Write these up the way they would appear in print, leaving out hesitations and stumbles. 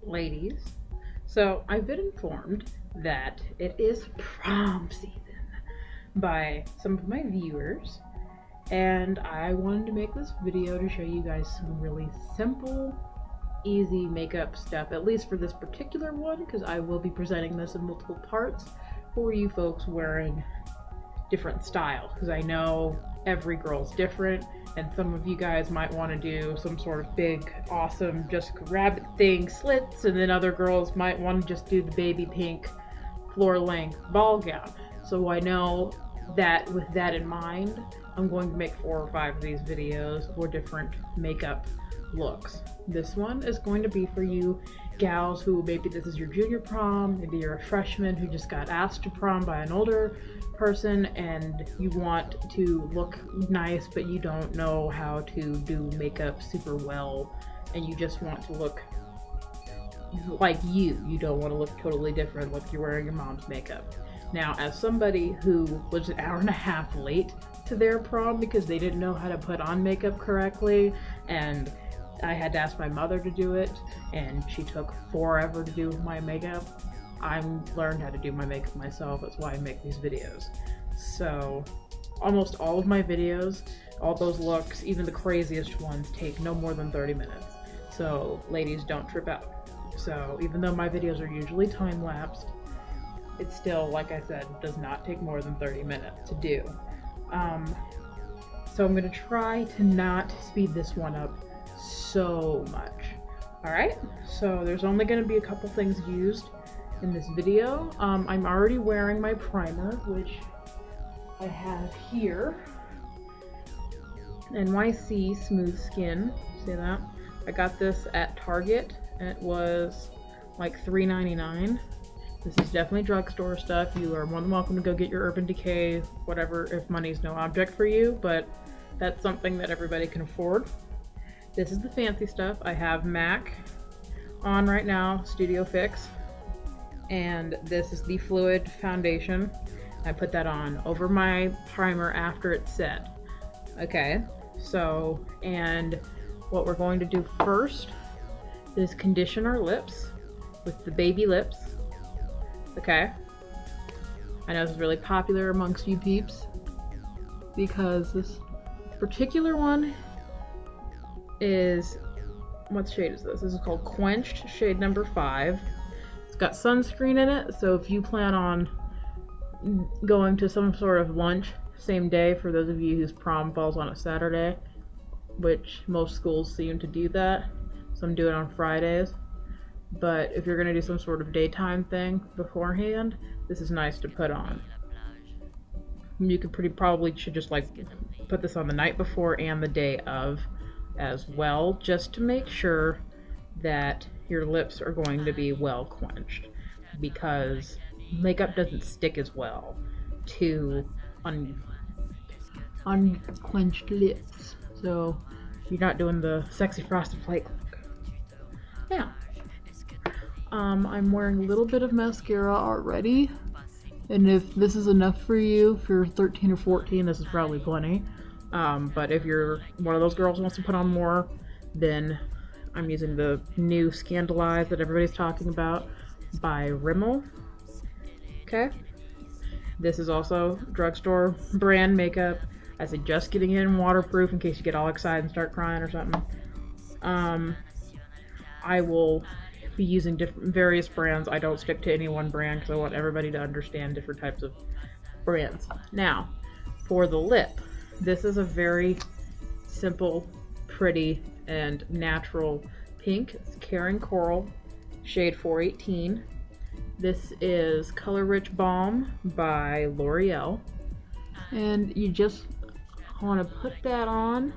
ladies. So I've been informed that it is prom season by some of my viewers, and I wanted to make this video to show you guys some really simple, easy makeup stuff, at least for this particular one, because I will be presenting this in multiple parts for you folks wearing different styles, because I know every girl's different, and some of you guys might want to do some sort of big, awesome Jessica Rabbit thing, slits, and then other girls might want to just do the baby pink floor-length ball gown. So I know that with that in mind, I'm going to make 4 or 5 of these videos for different makeup looks. This one is going to be for you gals who maybe this is your junior prom, maybe you're a freshman who just got asked to prom by an older person and you want to look nice but you don't know how to do makeup super well and you just want to look like you don't want to look totally different like you're wearing your mom's makeup. Now, as somebody who was an hour and a half late to their prom because they didn't know how to put on makeup correctly, and I had to ask my mother to do it, and she took forever to do my makeup. I learned how to do my makeup myself. That's why I make these videos. So almost all of my videos, all those looks, even the craziest ones, take no more than 30 minutes. So ladies, don't trip out. So even though my videos are usually time-lapsed, it still, like I said, does not take more than 30 minutes to do. So I'm gonna try to not speed this one up so much. Alright, so there's only going to be a couple things used in this video. I'm already wearing my primer, which I have here. N.Y.C Smooth Skin. See that? I got this at Target. It was like $3.99. This is definitely drugstore stuff. You are more than welcome to go get your Urban Decay, whatever, if money's no object for you, but that's something that everybody can afford. This is the fancy stuff. I have MAC on right now, Studio Fix, and this is the Fluid Foundation. I put that on over my primer after it's set. Okay, so, and what we're going to do first is condition our lips with the Baby Lips. Okay, I know this is really popular amongst you peeps because this particular one is, what shade is this? This is called Quenched, shade number 5. It's got sunscreen in it, so if you plan on going to some sort of lunch same day, for those of you whose prom falls on a Saturday, which most schools seem to do that, some do it on Fridays, but if you're going to do some sort of daytime thing beforehand, this is nice to put on. You could probably should just like put this on the night before and the day of as well, just to make sure that your lips are going to be well quenched, because makeup doesn't stick as well to unquenched lips. So you're not doing the sexy frosted flake look. Now, I'm wearing a little bit of mascara already, and if this is enough for you, if you're 13 or 14, this is probably plenty. But if you're one of those girls who wants to put on more, then I'm using the new Scandalize that everybody's talking about by Rimmel. Okay, this is also drugstore brand makeup. I suggest getting it in waterproof in case you get all excited and start crying or something. I will be using various brands. I don't stick to any one brand because I want everybody to understand different types of brands. Now, for the lip, this is a very simple, pretty, and natural pink. It's Caring Coral, shade 418. This is Color Rich Balm by L'Oreal. And you just want to put that on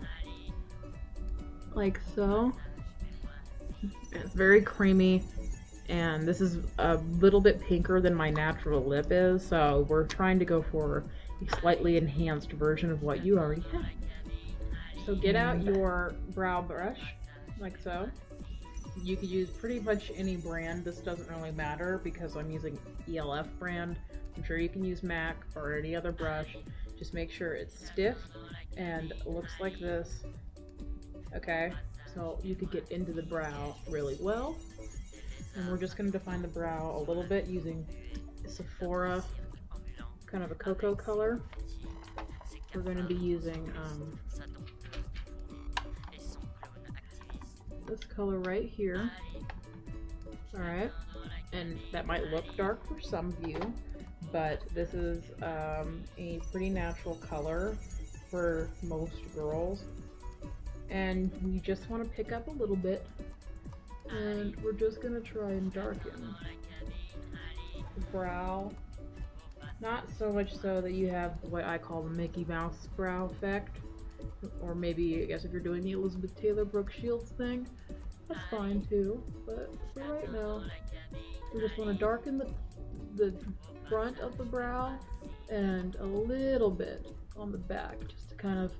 like so. It's very creamy, and this is a little bit pinker than my natural lip is, so we're trying to go for a slightly enhanced version of what you already have. So get out your brow brush, like so. You could use pretty much any brand. This doesn't really matter because I'm using e.l.f. brand. I'm sure you can use MAC or any other brush. Just make sure it's stiff and looks like this. Okay, so you could get into the brow really well. And we're just going to define the brow a little bit using Sephora, kind of a cocoa color. We're going to be using this color right here. Alright, and that might look dark for some of you, but this is a pretty natural color for most girls. And we just want to pick up a little bit, and we're just going to try and darken the brow. Not so much so that you have what I call the Mickey Mouse brow effect, or maybe, I guess, if you're doing the Elizabeth Taylor Brooke Shields thing, that's fine too, but for right now, we just want to darken the front of the brow and a little bit on the back, just to kind of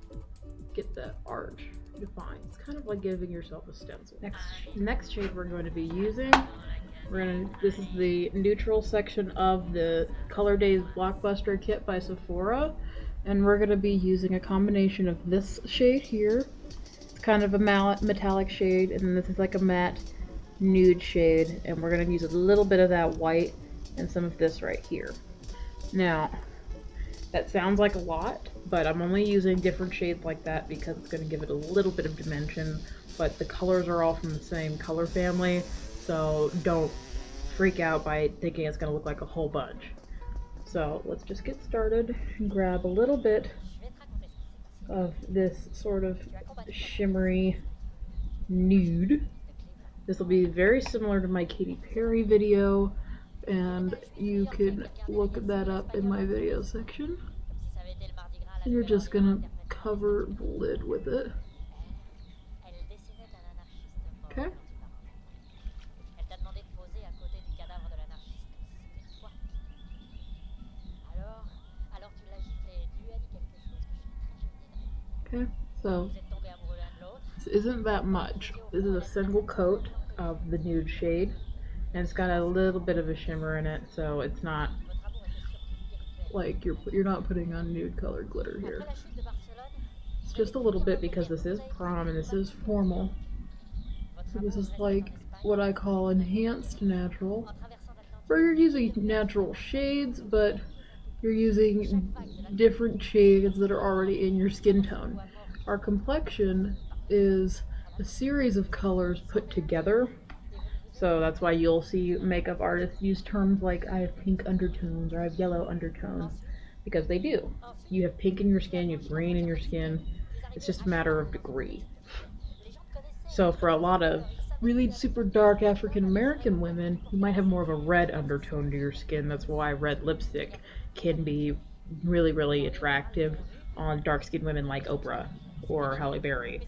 get that arch defined. It's kind of like giving yourself a stencil. Next shade we're going to be using, this is the neutral section of the Color Days Blockbuster kit by Sephora, and we're going to be using a combination of this shade here. It's kind of a metallic shade, and then this is like a matte nude shade, and we're going to use a little bit of that white and some of this right here. Now, that sounds like a lot, but I'm only using different shades like that because it's going to give it a little bit of dimension, but the colors are all from the same color family, so don't freak out by thinking it's going to look like a whole bunch. So let's just get started and grab a little bit of this sort of shimmery nude. This will be very similar to my Katy Perry video, and you can look that up in my video section. And you're just gonna cover the lid with it. Okay? Okay, so this isn't that much. This is a single coat of the nude shade, and it's got a little bit of a shimmer in it, so it's not like you're not putting on nude colored glitter here. It's just a little bit because this is prom and this is formal. So this is like what I call enhanced natural, where you're using natural shades, but you're using different shades that are already in your skin tone. Our complexion is a series of colors put together, so that's why you'll see makeup artists use terms like I have pink undertones or I have yellow undertones, because they do. You have pink in your skin, you have green in your skin, it's just a matter of degree. So for a lot of really super dark African American women, you might have more of a red undertone to your skin. That's why red lipstick can be really, really attractive on dark-skinned women like Oprah or Halle Berry.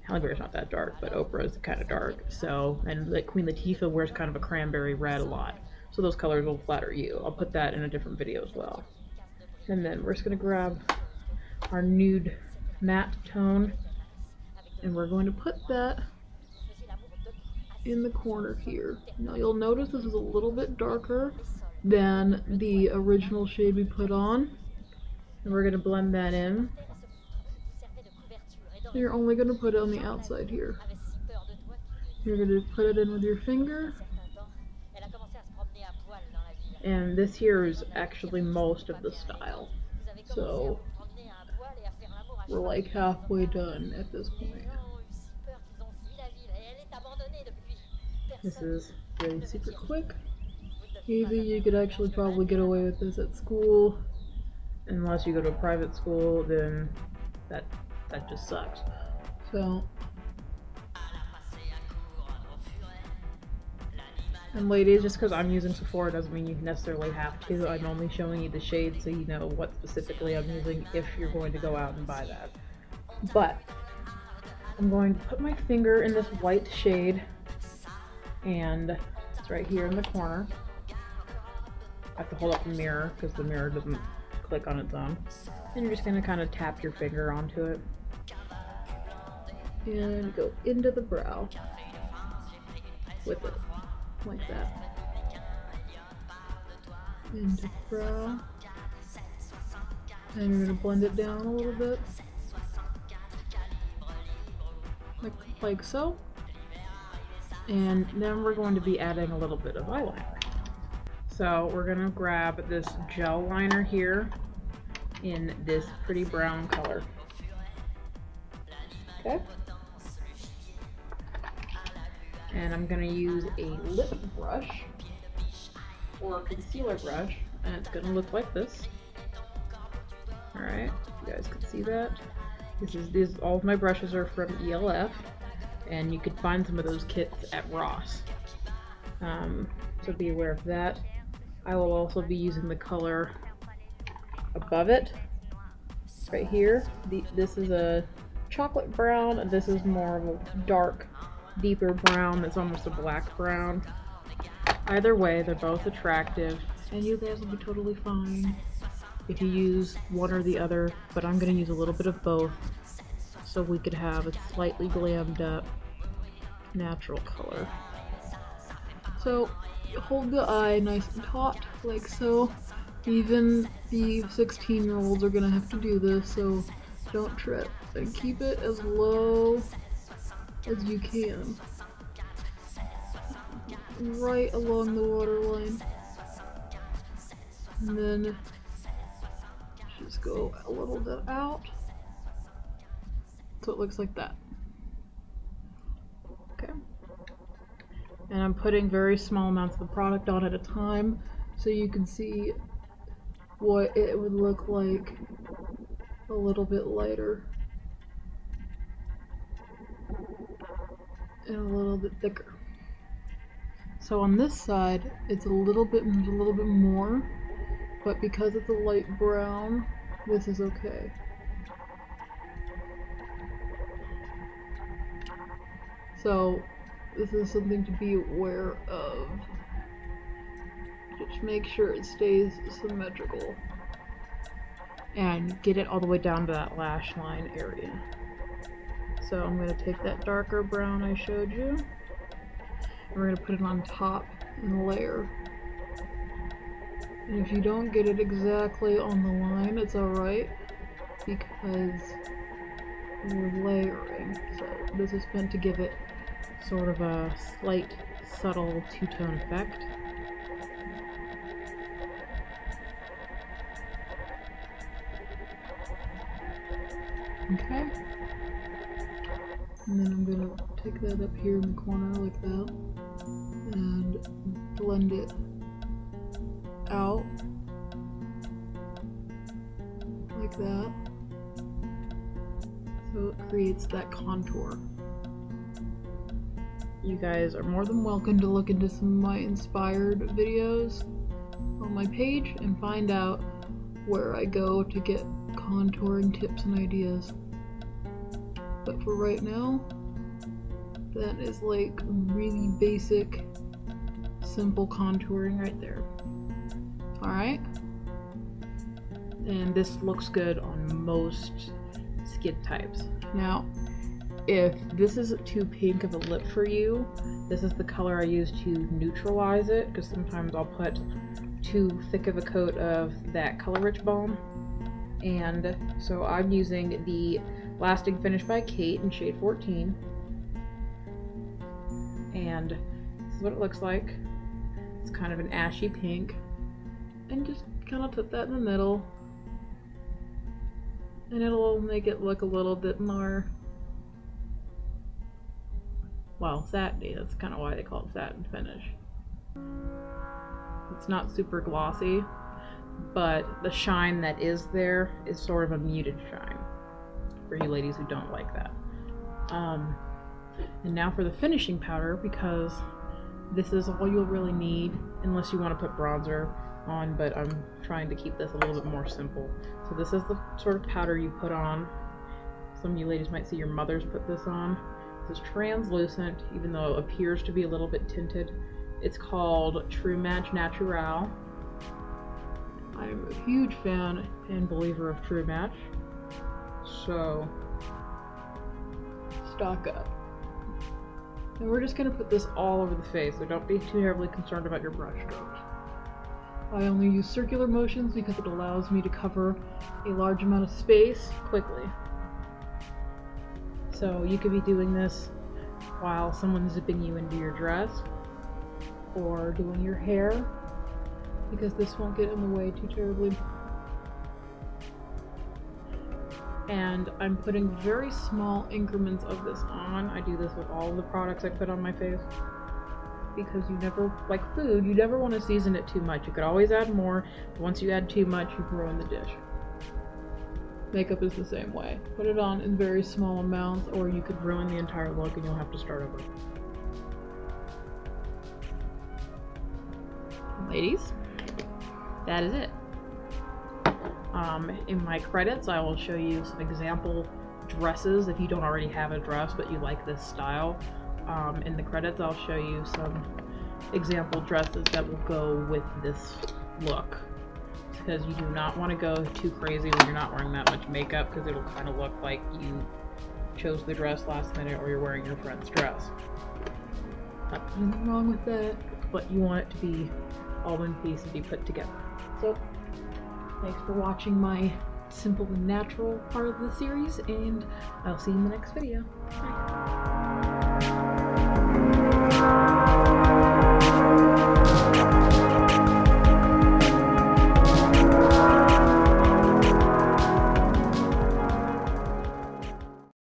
Halle Berry's not that dark, but Oprah is kind of dark. So, and like Queen Latifah wears kind of a cranberry red a lot. So those colors will flatter you. I'll put that in a different video as well. And then we're just gonna grab our nude matte tone, and we're going to put that in the corner here. Now you'll notice this is a little bit darker than the original shade we put on, and we're going to blend that in. So you're only going to put it on the outside here. You're going to put it in with your finger, and this here is actually most of the style, so we're like halfway done at this point. This is really super quick, easy. You could actually probably get away with this at school, unless you go to a private school, then that just sucks. So, and ladies, just because I'm using Sephora doesn't mean you necessarily have to. I'm only showing you the shade so you know what specifically I'm using if you're going to go out and buy that. But I'm going to put my finger in this white shade, and it's right here in the corner. I have to hold up the mirror because the mirror doesn't click on its own. And you're just going to kind of tap your finger onto it and go into the brow with it, like that. Into the brow. And you're going to blend it down a little bit, like so. And then we're going to be adding a little bit of eyeliner. So we're going to grab this gel liner here in this pretty brown color. Okay. And I'm going to use a lip brush or a concealer brush, and it's going to look like this. Alright, you guys can see that. All of my brushes are from e.l.f. and you could find some of those kits at Ross. So be aware of that. I will also be using the color above it, right here. This is a chocolate brown, and this is more of a dark, deeper brown. It's almost a black brown. Either way, they're both attractive, and you guys will be totally fine if you use one or the other, but I'm going to use a little bit of both so we could have a slightly glammed up natural color. So hold the eye nice and taut, like so. Even the 16-year-olds are going to have to do this, so don't trip, and keep it as low as you can, right along the waterline, and then just go a little bit out so it looks like that. Okay, and I'm putting very small amounts of the product on at a time so you can see what it would look like a little bit lighter and a little bit thicker. So on this side it's a little bit more, but because it's a light brown, this is okay. So this is something to be aware of. Just make sure it stays symmetrical and get it all the way down to that lash line area. So I'm going to take that darker brown I showed you, and we're going to put it on top and layer. And if you don't get it exactly on the line, it's alright, because we're layering. So this is meant to give it sort of a slight, subtle two-tone effect. Okay. And then I'm gonna take that up here in the corner like that and blend it out like that, so it creates that contour. You guys are more than welcome to look into some of my inspired videos on my page and find out where I go to get contouring tips and ideas. But for right now, that is like really basic, simple contouring right there. Alright? And this looks good on most skin types. Now, if this is too pink of a lip for you, this is the color I use to neutralize it, because sometimes I'll put too thick of a coat of that Color Rich Balm. And so I'm using the Lasting Finish by Kate in shade 14. And this is what it looks like. It's kind of an ashy pink. And just kind of put that in the middle. And it'll make it look a little bit more, well, satiny. That's kind of why they call it Satin Finish. It's not super glossy, but the shine that is there is sort of a muted shine for you ladies who don't like that. And now for the finishing powder, because this is all you'll really need unless you want to put bronzer on, but I'm trying to keep this a little bit more simple. So this is the sort of powder you put on. Some of you ladies might see your mothers put this on. This is translucent, even though it appears to be a little bit tinted. It's called True Match Natural. I'm a huge fan and believer of True Match, so stock up. And we're just going to put this all over the face, so don't be too terribly concerned about your brush strokes. I only use circular motions because it allows me to cover a large amount of space quickly. So you could be doing this while someone's zipping you into your dress or doing your hair, because this won't get in the way too terribly. And I'm putting very small increments of this on. I do this with all the products I put on my face, because you never, like food, you never want to season it too much. You could always add more, but once you add too much, you can ruin the dish. Makeup is the same way. Put it on in very small amounts, or you could ruin the entire look and you'll have to start over. Ladies, that is it. In my credits, I will show you some example dresses if you don't already have a dress but you like this style. In the credits, I'll show you some example dresses that will go with this look, because you do not want to go too crazy when you're not wearing that much makeup, because it'll kind of look like you chose the dress last minute or you're wearing your friend's dress. Nothing wrong with that, but you want it to be all in piece and be put together. So, thanks for watching my simple and natural part of the series, and I'll see you in the next video. Bye.